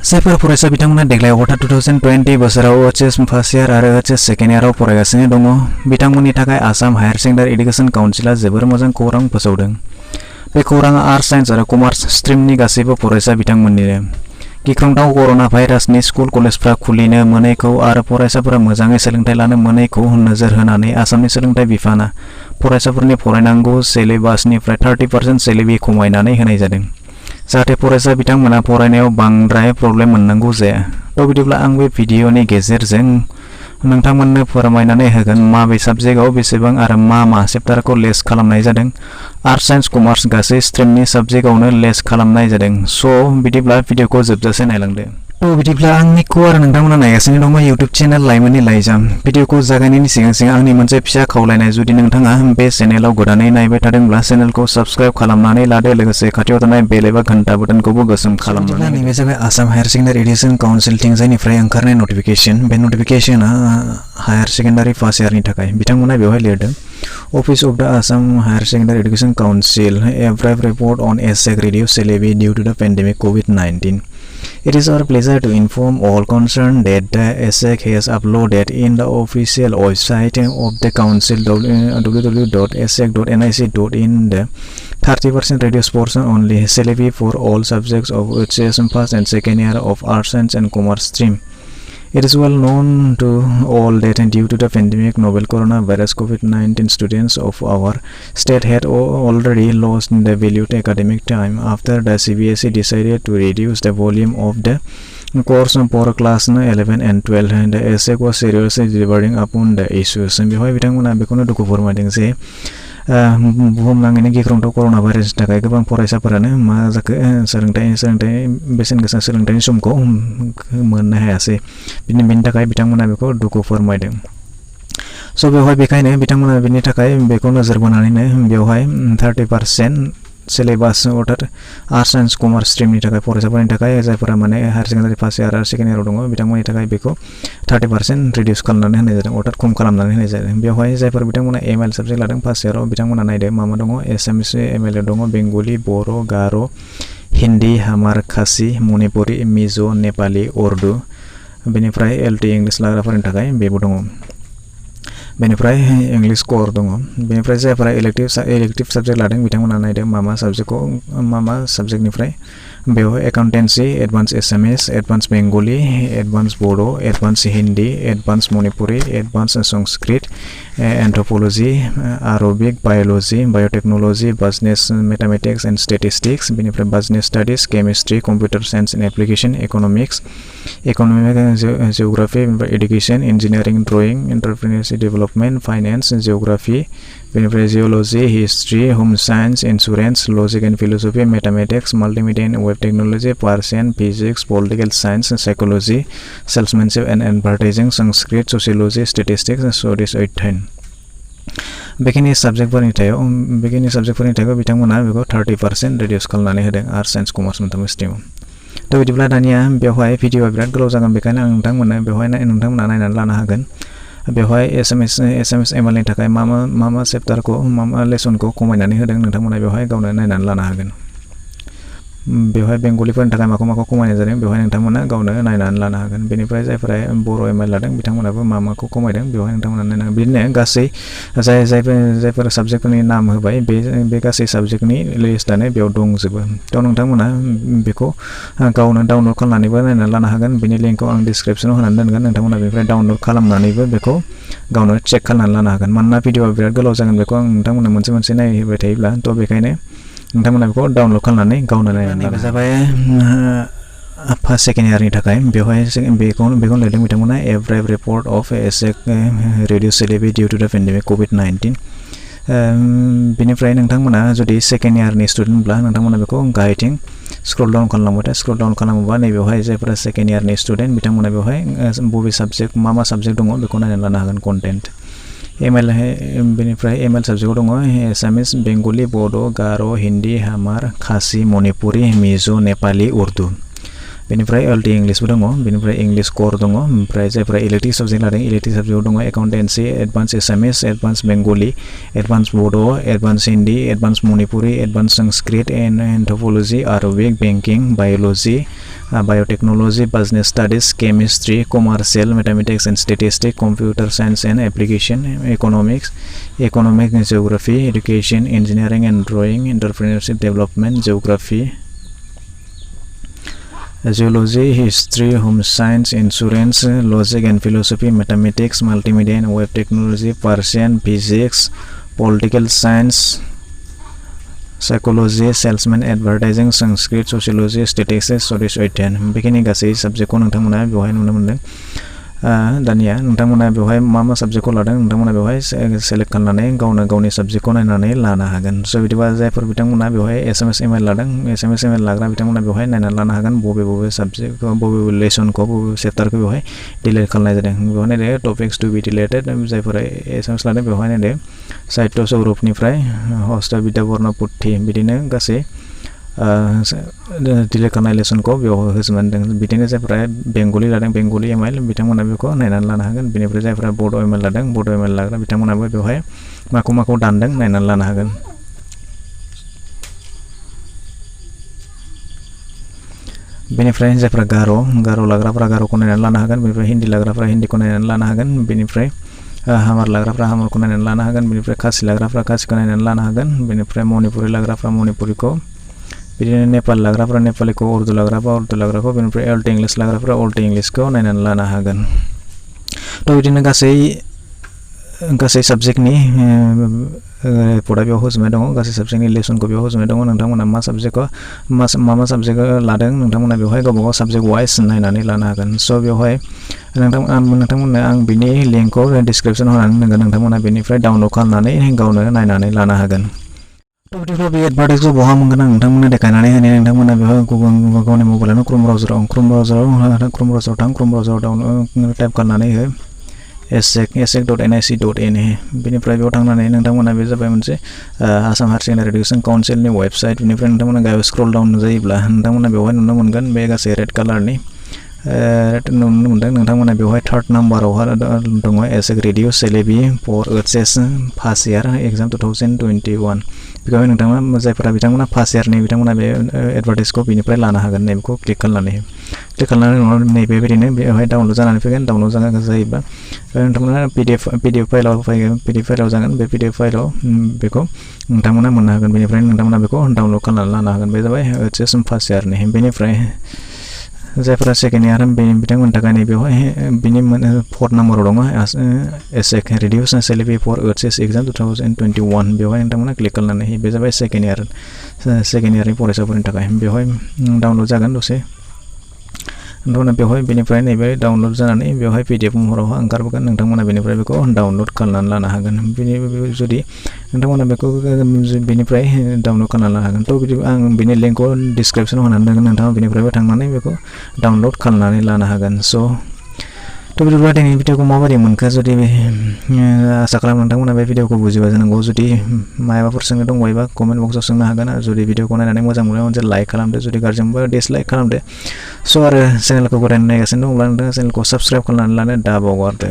जायफोर फरायसा बिथांमोना देग्लाय अथा 2020 बोसोराव एचएस फार्स्ट इयार आरो एचएस सेकेन्ड इयाराव फरायगासिनो दङ बिथांमोननि थाखाय आसाम हायार सेकेन्डारि एडुकेसन काउन्सिलआ जोबोर मोजां खौरां फोसावदों। बे खौराङा आर्ट्स साइन्स आरो कमार्स स्ट्रिमनि गासैबो फरायसा बिथांमोननिनो। गिख्रंथाव कर'ना भाइरासनि स्कुल कलेजफ्रा खुलिनो मोनैखौ आरो फरायसाफोरा मोजाङै सोलोंथाइ लानो मोनैखौ नोजोर होनानै आसामनि सोलोंथाइ बिफाना फरायसाफोरनि फरायनांगौ सिलेबासनिफ्राय 30% सिलेबि खमायनानै होनाय जादों जाहाथे फरायसा बिथांमोना फरायनायाव बांद्राय प्रब्लेम मोननांगौ जाया। बिदिब्ला आं बे भिडिअनि गेजेरजों नोंथांमोननो फोरमायनानै होगोन माबे साबजेक्टआव बेसेबां आरो मा चेप्टारखौ लेस खालामनाय जादों। आर्ट्स साइन्स कमार्स गासै स्ट्रिमनि साबजेक्टआवनो लेस खालामनाय जादों। बिदिब्ला भिडिअखौ जोबजासे नायलांदो। बिदिब्ला आंनिखौ आरो नोंथांमोना नायगासिनो दङ इउट्युब चेनेल लाइमोननि लाइजाम। भिडिअखौ जागायनायनि सिगां आंनि मोनसे फिसा खावलायनाय, जुदि नोंथाङा बे चेनेलाव गोदानै नायबाय थादोंब्ला चेनेलखौ साबस्क्राइब खालामनानै लादो, लोगोसे खाथियाव थानाय बेल एबा घन्टा बटनखौबो गोसोम खालामनानै। नैबे जाबाय Assam higher secondary education council थिंजायनिफ्राय ओंखारनाय नटिफिकेशन। बे नटिफिकेशना हायार सेकेन्डारि फार्स्ट इयारनि थाखाय। बिथांमोना बेवहाय लिरदों, Office of the Assam Higher Secondary Education Council, a brief report on Ahsec reduced syllabi due to the pandemic COVID-19. It is our pleasure to inform all concerned that the Assec has uploaded in the official website of the council www.assec.nic.in the 30% reduced portion only syllabi for all subjects of HSM first and second year of Arts, Science and Commerce stream. It is well known to all that due to the pandemic, novel coronavirus COVID-19, students of our state had already lost the valued academic time after the CBSE decided to reduce the volume of the course for class 11 and 12. And the Assec was seriously deliberating upon the issues. बेवहाय बिथांमोना बेखौनो दुखु फोरमायदों जे बुहुमनाङैनो गिख्रंथाव corona भाइरासनि थाखाय गोबां फरायसाफोरानो मा जाखो सोलोंथाइ बेसेन गोसा सोलोंथाइनि समखौ मोननो हायासै। बेनि थाखाय बिथांमोना बेखौ दुखु फोरमायदों। बेवहाय बेखायनो बिथांमोना बेनि थाखाय बेखौ नोजोर बोनानैनो बेवहाय 30% सिलेबास अर्थात आर्ट्स साइन्स कमार्स स्ट्रिमनि थाखाय फरायसाफोरनि थाखाय जायफोरा माने हायार सेकेन्डारि फार्स्ट इयार आरो सेकेन्ड इयाराव दङ बिथांमोननि थाखाय बेखौ 30% रिडिउस खालामनानै होनाय जादों, अर्थात खम खालामनानै होनाय जादों। बेवहाय जायफोर बिथांमोना एमएल साबजेक्ट लादों फार्स्ट इयाराव बिथांमोना नायदो मा दङ। एसामिस एमएल दङ, बेंगलि, बर', गार', हिन्दी, हामार, खासि, मणिपुरि, मिज', नेपालि, उर्दु। बेनिफ्राय एलटी इंलिश लाग्राफोरनि थाखाय बेबो दङ। बेनिफ्राय इंलिश कोर दङ। बेनिफ्राय जायफोरा इलेक्टिव साबजेक्ट लादों बिथांमोना नायदों मा साबजेक्टनिफ्राय बेवहाय accountancy, advance Assamese, advance Bengali, advance Bodo', advance Hindi, advance Manipuri, advance Sanskrit, anthropology, Arabic, biology, biotechnology, business mathematics and statistics. बेनिफ्राय business studies, chemistry, computer science and application, economics, geography, education, engineering, drawing, entrepreneurship development, finance, geography. बेनिफ्राय geology, history, home science, insurance, logic and philosophy, mathematics, multimedia and web technology, Persian, physics, political science, psychology, salesmanship and advertising, Sanskrit, sociology, statistics, studies अध्ययन। बेखिनि साबजेक्टफोरनि थाखाय बिथांमोना बेखौ 30% reduce खालामनानै होदों arts science commerce मोनथाम स्ट्रिमाव। बिदिब्ला दानिया बेवहाय भिडिअआ बिराद गोलाव जागोन, बेखायनो आं नोंथांमोना नायनानै लानो हागोन। बेवहाय एसामिस एमएलनि थाखाय मा चेप्टारखौ मा लेसनखौ खमायनानै होदों नोंथांमोना बेवहाय गावनो नायनानै लानो हागोन। बेवहाय बेंगलिफोरनि थाखाय माखौ खमायनाय जादों बेवहाय नोंथांमोना गावनो नायनानै लानो हागोन। बेनिफ्राय जायफोरा बर' एमएल लादों बिथांमोनाबो माखौ खमायदों बेवहाय नोंथांमोना नायनो हागोन। बिदिनो गासै जायफोर साबजेक्टफोरनि नाम होबाय बे गासै साबजेक्टनि लिस्टआनो बेयाव दंजोबो। नोंथांमोना बेखौ गावनो डाउनलड खालामनानैबो नायनानै लानो हागोन। बेनि लिंकखौ आं डिसक्रिपसनाव होनानै दोनगोन, नोंथांमोना बेनिफ्राय डाउनलड खालामनानैबो बेखौ गावनो चेक खालामनानै लानो हागोन। मानोना भिडिअआ बिराद गोलाव जागोन, बेखौ आं नोंथांमोना मोनसे नायहोबाय थायोब्ला बेखायनो नोंथांमोना बेखौ डाउनलड खालामनानै गावनो नायनानै लानो जाबाय फार्स्ट सेकेन्ड इयारनि थाखाय। बेवहाय बेखौ लिरदों बिथांमोना a brief report of AHSEC reduced syllabi due to the pandemic COVID-19। बेनिफ्राय नोंथांमोना जुदि सेकेन्ड इयारनि स्टुडेन्टब्ला नोंथांमोना बेखौ गाहायथिं स्क्रल डाउन खालामबाथाय स्क्रल डाउन खालामोबा नैबेवहाय जायफोरा सेकेन्ड इयारनि स्टुडेन्ट बिथांमोना बेवहाय बबे साबजेक्ट मा साबजेक्ट दङ बेखौ नायनानै लानो हागोन। कन्टेन्ट बेनिफ्राय एमएल साबजेक्टआव दङ एसामिस, बेंगलि, बड', गार', हिन्दी, हामार, खासि, मणिपुरि, मिज', नेपालि, उर्दु। बेनिफ्राय LT इंग्लिशबो दङ बेनिफ्राय इंग्लिश कोर दङ ओमफ्राय जायफोरा इलेक्टिव सब्जेक्ट लादों इलेक्टिव सब्जेक्टआव दङ accountancy advance Assamese advance Bengali advance Bodo' advance Hindi advance Manipuri advance Sanskrit anthropology Arabic banking biology biotechnology business studies chemistry commercial mathematics and statistics computer science and application economic geography education engineering and drawing entrepreneurship development geography Zoology, history, home science, insurance, logic and philosophy, mathematics, multimedia and web technology, Persian, physics, political science, psychology, salesman, advertising, Sanskrit, sociology, statistics, social science. बेखिनि गासै सब्जेक्टखौ नोंथांमोना बेवहाय नुनो मोनदों दानिया नोंथांमोना बेवहाय मा सब्जेक्टखौ लादों नोंथांमोना बेवहाय सेलेक्ट खालामनानै गावनि सब्जेक्टखौ नायनानै लानो हागोन स' बिदिबा जायफोर बिथांमोना बेवहाय एसामिस एमएल लादों एसामिस एमएल लाग्रा बिथांमोना बेवहाय नायनानै लानो हागोन बबे सब्जेक्टखौ बबे लेसनखौ बबे चेप्टारखौ बेवहाय डिलीट खालामनाय जादों बेवहाय नायदो टपिक्स टु बि डिलीटेड जायफोरा एसामिस लादों बेवहाय नायदो साहित्य सौरभनिफ्राय हस्त विद्यावर्ण पुथि बिदिनो गासै डिलीट खालामनाय लेसनखौ बेवहाय होजोबनानै दों बिदिनो जायफोरा बेंगली लादों बेंगली एमएल बिथांमोना बेखौ नायनानै लानो हागोन बेनिफ्राय जायफोरा बड' एमएल लादों बड' एमएल लाग्रा बिथांमोनाबो बेवहाय माखौ दानदों नायनानै लानो हागोन बेनिफ्राय जायफोरा गार' लाग्राफोरा गार'खौ नायनानै लानो हागोन बेनिफ्राय हिन्दी लाग्राफोरा हिन्दीखौ नायनानै लानो हागोन बेनिफ्राय हामार लाग्राफोरा हामारखौ नायनानै लानो हागोन बेनिफ्राय खासि लाग्राफोरा खासिखौ नायनानै लानो हागोन बेनिफ्राय मणिपुरि लाग्राफोरा मणिपुरिखौ बिदिनो नेपाल लाग्राफोरा नेपालिखौ उर्दु लाग्राखौ बेनिफ्राय LT इंग्लिश लाग्राफोरा LT इंग्लिशखौ नायनानै लानो हागोन थ' बिदिनो गासै साबजेक्टनि रिपर्टआ बेयाव होजोबनाय दङ गासै साबजेक्टनि लेसनखौ बेयाव होजोबनाय दङ नोंथांमोना मा साबजेक्ट लादों नोंथांमोना बेवहाय गावबा गाव साबजेक्ट वाइज नायनानै लानो हागोन स' बेवहाय नोंथांमोननो आं बिनि लिंकखौ डिसक्रिपसनाव होनानै दोनगोन नोंथांमोना बेनिफ्राय डाउनलड खालामनानै गावनो नायनानै लानो हागोन बिदिब्ला बे एडभार्टाइजखौ बहा मोनगोन आं नोंथांमोननो देखायनानै होनो नोंथांमोना बेवहाय गावनि मबाइलावनो क्रोम ब्राउजाराव थां क्रोम ब्राउजाराव डाउनलड टाइप खालामनानै हो assec.nic.in बेनिफ्राय बेयाव थांनानै नोंथांमोना बे जाबाय मोनसे आसाम हायार सेकेन्डारि एडुकेसन काउन्सिलनि वेबसाइट बेनिफ्राय नोंथांमोना गाहायाव स्क्रल डाउन जायोब्ला नोंथांमोना बेवहाय नुनो मोनगोन बे गासै रेड कालारनि नुनो मोनदों नोंथांमोना बेवहाय थार्ड नाम्बारावहाय दङ एसेक रिडिउस सिलेबि फर OHS फार्स्ट इयार एग्जाम 2021 बेवहाय नोंथांमोना जायफोरा बिथांमोना फार्स्ट इयारनि बिथांमोना बे एडभार्टाइजखौ बेनिफ्राय लानो हागोन नैबेखौ क्लिक खालामनानै उनाव नैबेबायदिनो बेवहाय डाउनलड जानानै फैगोन डाउनलड जायोबा नोंथांमोना PDF फाइलाव फैगोन PDF फाइलाव जागोन बे PDF फाइलाव बेखौ नोंथांमोना मोननो हागोन बेनिफ्राय नोंथांमोना बेखौ डाउनलड खालामनानै लानो हागोन बे जाबाय OHS फार्स्ट इयारनि बेनिफ्राय जायफोरा सेकेन्ड इयार बिथांमोननि थाखाय नैबेवहाय बिनि फर्थ नाम्बाराव दङ एसेक रिडिउस सिलेबि फर OHS एग्जाम 2021 बेवहाय नोंथांमोना क्लिक खालामनानै बे जाबाय सेकेन्ड इयारनि फरायसाफोरनि थाखाय बेवहाय डाउनलड जागोन दसे नोंथांमोना बेवहाय बेनिफ्राय नैबे डाउनलड जानानै बेवहाय PDF महराव ओंखारबोगोन नोंथांमोना बेनिफ्राय बेखौ डाउनलड खालामनानै लानो हागोन जुदि नोंथांमोना बेखौ बेनिफ्राय डाउनलड खालामनानै लानो हागोन थ' बिदि आं बिनि लिंकखौ डिसक्रिपसनाव होनानै दोनगोन नोंथाङा बेनिफ्रायबो थांनानै बेखौ डाउनलड खालामनानै लानो हागोन स' थ' बिदिब्ला दिनैनि भिडिअखौ माबायदि मोनखो जुदि आसा खालामो नोंथांमोना बे भिडिअखौ बुजिबा जानांगौ जुदि माबाफोर सोंनो दंबायोबा कमेन्ट बक्सआव सोंनो हागोन जुदि भिडिअखौ नायनानै मोजां मोनोबा मोनसे लाइक खालामदो जुदि गाज्रि मोनबा डिसलाइक खालामदो स' आरो चेनेलखौ गथायनो नायगासिनो दंब्ला नोंथाङा चेनेलखौ साबस्क्राइब खालामनानै लानो दाबावगारदो